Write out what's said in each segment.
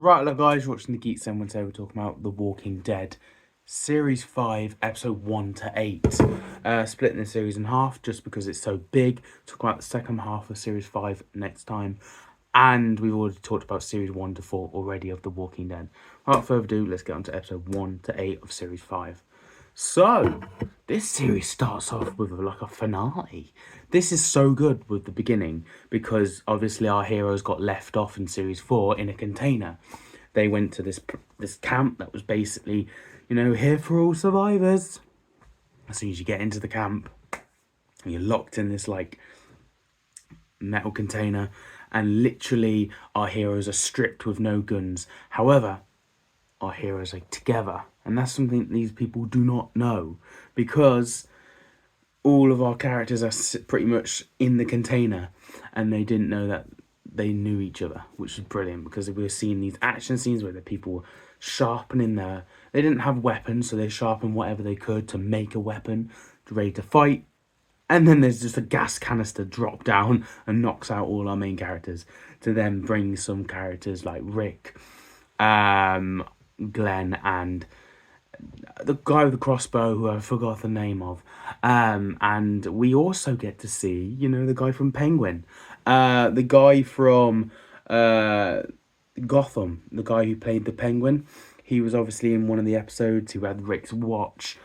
Right, hello guys, you're watching the Geek Zen. Today we're talking about The Walking Dead, Series 5, Episode 1 to 8. Splitting the series in half just because it's so big. Talk about the second half of Series 5 next time. And we've already talked about Series 1 to 4 already of The Walking Dead. Without further ado, let's get on to Episode 1 to 8 of Series 5. So, this series starts off with like a finale. This is so good with the beginning because obviously our heroes got left off in series 4 in a container. They went to this camp that was basically, here for all survivors. As soon as you get into the camp, you're locked in this like metal container, and literally our heroes are stripped with no guns. However, our heroes are together, and that's something these people do not know because all of our characters are pretty much in the container, and they didn't know that they knew each other, which was brilliant because we were seeing these action scenes where the people were sharpening their. They didn't have weapons, so they sharpened whatever they could to make a weapon, ready to fight. And then there's just a gas canister drop down and knocks out all our main characters. To then bring some characters like Rick, Glenn, and the guy with the crossbow who I forgot the name of. And we also get to see, the guy from Penguin. The guy from Gotham, the guy who played the Penguin. He was obviously in one of the episodes who had Rick's watch.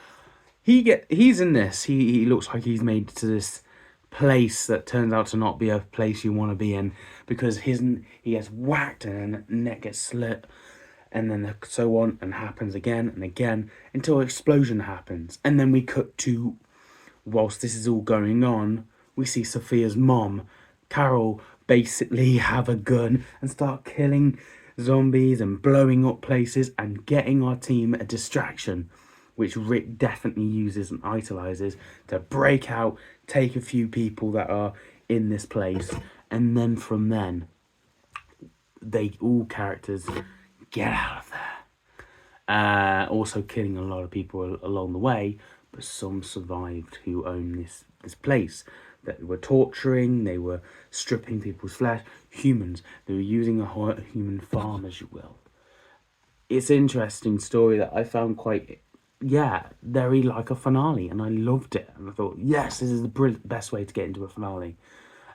He's in this. He looks like he's made to this place that turns out to not be a place you want to be in because he gets whacked and neck gets slit, and then so on, and happens again and again until an explosion happens. And then we cut to, whilst this is all going on, we see Sophia's mom, Carol, basically have a gun and start killing zombies and blowing up places and getting our team a distraction, which Rick definitely uses and utilizes to break out, take a few people that are in this place, and then from then, all characters get out of there. Also killing a lot of people along the way, but some survived who own this place. That were torturing, they were stripping people's flesh, humans. They were using a human farm, as you will. It's an interesting story that I found quite, very like a finale, and I loved it. And I thought, yes, this is the best way to get into a finale,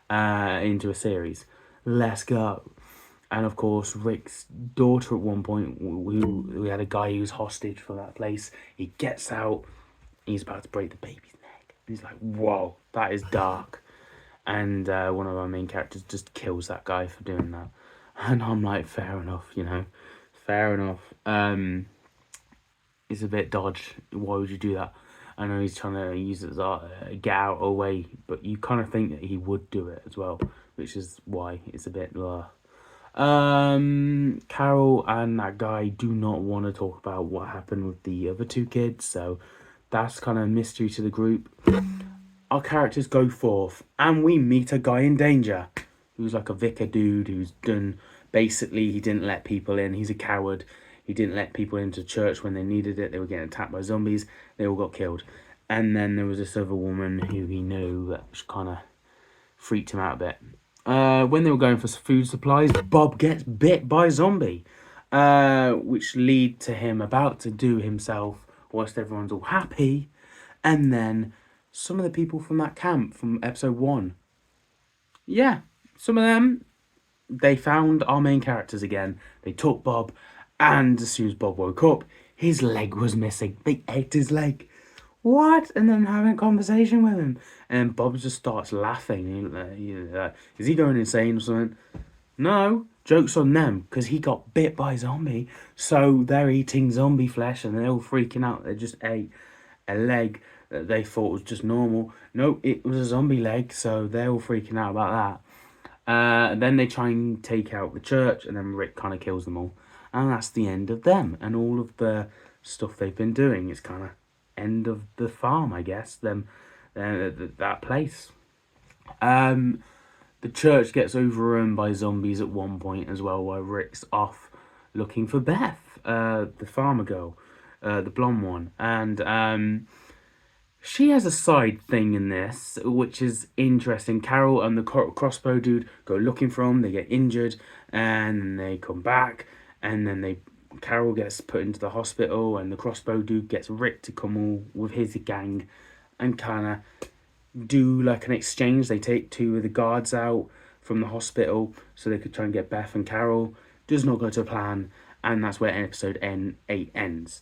into a series. Let's go. And of course, Rick's daughter at one point, we had a guy who's hostage for that place. He gets out, he's about to break the baby's neck. And he's like, whoa, that is dark. And one of our main characters just kills that guy for doing that. And I'm like, fair enough, fair enough. It's a bit dodge. Why would you do that? I know he's trying to use it as get out away, but you kind of think that he would do it as well, which is why it's a bit. Carol and that guy do not want to talk about what happened with the other two kids, so that's kind of a mystery to the group. Our characters go forth, and we meet a guy in danger, who's like a vicar dude who's done. Basically, he didn't let people in. He's a coward. He didn't let people into church when they needed it. They were getting attacked by zombies. They all got killed. And then there was this other woman who he knew that kind of freaked him out a bit. When they were going for food supplies, Bob gets bit by a zombie, which lead to him about to do himself whilst everyone's all happy. And then some of the people from that camp from episode 1, some of them, they found our main characters again. They took Bob, and as soon as Bob woke up, his leg was missing. They ate his leg. What? And then having a conversation with him. And Bob just starts laughing. Is he going insane or something? No, joke's on them, because he got bit by a zombie. So they're eating zombie flesh, and they're all freaking out. They just ate a leg that they thought was just normal. No, it was a zombie leg, so they're all freaking out about that. Then they try and take out the church, and then Rick kind of kills them all. And that's the end of them and all of the stuff they've been doing. It's kind of end of the farm, I guess. That place. The church gets overrun by zombies at one point as well, while Rick's off looking for Beth, the farmer girl, the blonde one, and she has a side thing in this, which is interesting. Carol and the crossbow dude go looking for him. They get injured, and they come back, and then Carol gets put into the hospital, and the crossbow dude gets Rick to come all with his gang and kind of do like an exchange. They take two of the guards out from the hospital so they could try and get Beth and Carol. Does not go to plan, and that's where episode 8 ends.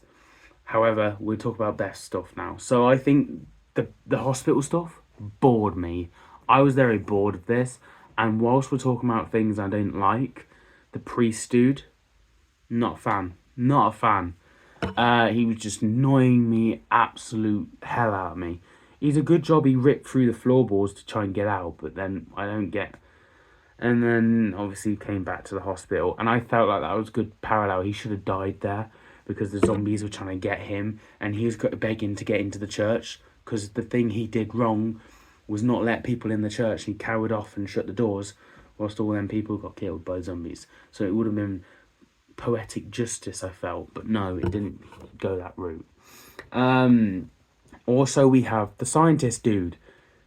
However, we'll talk about Beth's stuff now. So I think the hospital stuff bored me. I was very bored of this, and whilst we're talking about things I don't like, the priest dude, not a fan. Not a fan. He was just annoying me absolute hell out of me. He's a good job he ripped through the floorboards to try and get out, but then I don't get. And then obviously came back to the hospital, and I felt like that was a good parallel. He should have died there because the zombies were trying to get him, and he was begging to get into the church because the thing he did wrong was not let people in the church. He cowered off and shut the doors whilst all them people got killed by zombies. So it would have been poetic justice, I felt, but no, it didn't go that route. Also, we have the scientist dude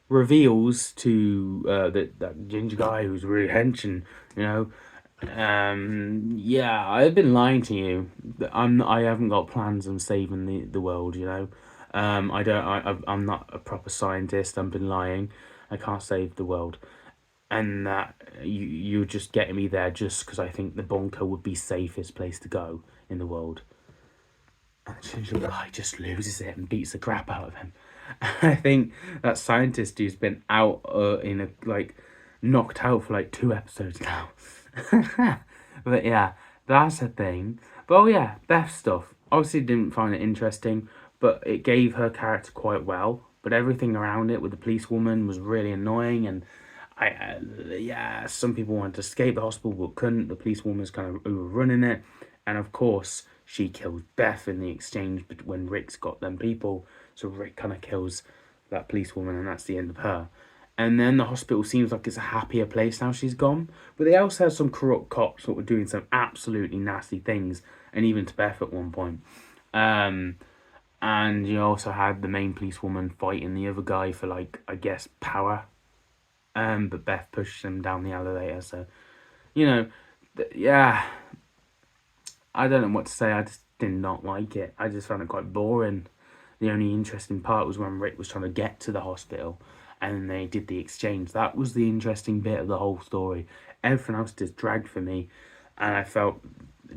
reveals to that ginger guy who's really henching, you know. Yeah, I've been lying to you. I haven't got plans on saving the world, you know. I'm not a proper scientist. I've been lying. I can't save the world, and that you're just getting me there just because I think the bunker would be safest place to go in the world. And the ginger guy just loses it and beats the crap out of him. I think that scientist who's been out knocked out for like 2 episodes now. But yeah, that's a thing. But oh yeah, Beth stuff. Obviously didn't find it interesting, but it gave her character quite well. But everything around it with the policewoman was really annoying, and some people wanted to escape the hospital but couldn't. The policewoman was kind of overrunning it, and of course she killed Beth in the exchange when Rick's got them people. So Rick kind of kills that policewoman, and that's the end of her. And then the hospital seems like it's a happier place now she's gone. But they also have some corrupt cops that were doing some absolutely nasty things, and even to Beth at one point. And you also had the main policewoman fighting the other guy for, like, I guess, power. But Beth pushed him down the elevator, so, you know, yeah. I don't know what to say, I just did not like it. I just found it quite boring. The only interesting part was when Rick was trying to get to the hospital and they did the exchange. That was the interesting bit of the whole story. Everything else just dragged for me, and I felt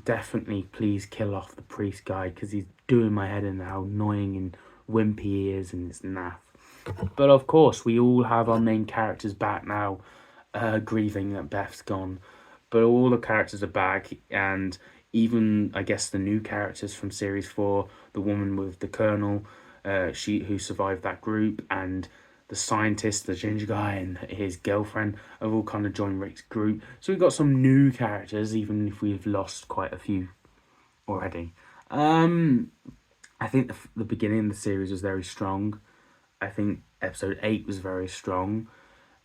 definitely please kill off the priest guy because he's doing my head in how annoying and wimpy he is, and it's naff. But of course, we all have our main characters back now, grieving that Beth's gone. But all the characters are back, and even, I guess, the new characters from Series 4, the woman with the colonel, who survived that group, and the scientist, the ginger guy, and his girlfriend have all kind of joined Rick's group. So we've got some new characters, even if we've lost quite a few already. I think the beginning of the series was very strong. I think episode 8 was very strong.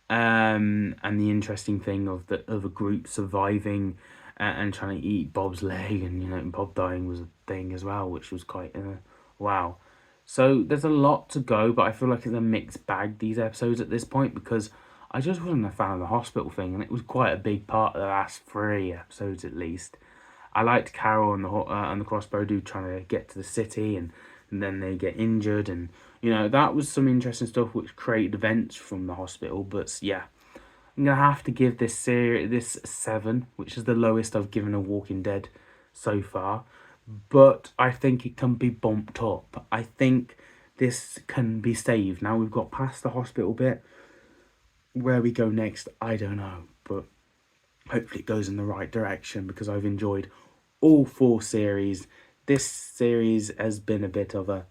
And the interesting thing of the other group surviving and trying to eat Bob's leg, and, you know, Bob dying was a thing as well, which was quite wow. So there's a lot to go, but I feel like it's a mixed bag, these episodes at this point, because I just wasn't a fan of the hospital thing, and it was quite a big part of the last 3 episodes at least. I liked Carol and the crossbow dude trying to get to the city, and then they get injured, and, you know, that was some interesting stuff which created events from the hospital. But yeah, I'm gonna have to give this 7, which is the lowest I've given a Walking Dead so far. But I think it can be bumped up. I think this can be saved. Now we've got past the hospital bit. Where we go next, I don't know. But hopefully it goes in the right direction, because I've enjoyed all 4 series. This series has been a bit of a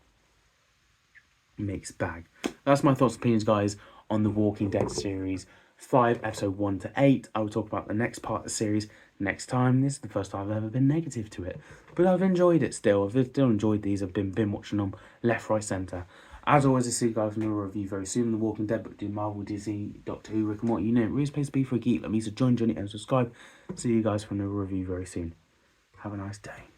mixed bag. That's my thoughts and opinions, guys, on the Walking Dead series 5, episode 1 to 8. I will talk about the next part of the series next time. This is the first time I've ever been negative to it, but I've enjoyed it still. I've still enjoyed these. I've been watching them left, right, centre. As always, I'll see you guys in a review very soon. The Walking Dead, but do Marvel, Disney, Doctor Who, Rick and Morty, you know, really place to be for a geek like me. So join Johnny and subscribe. See you guys from the review very soon. Have a nice day.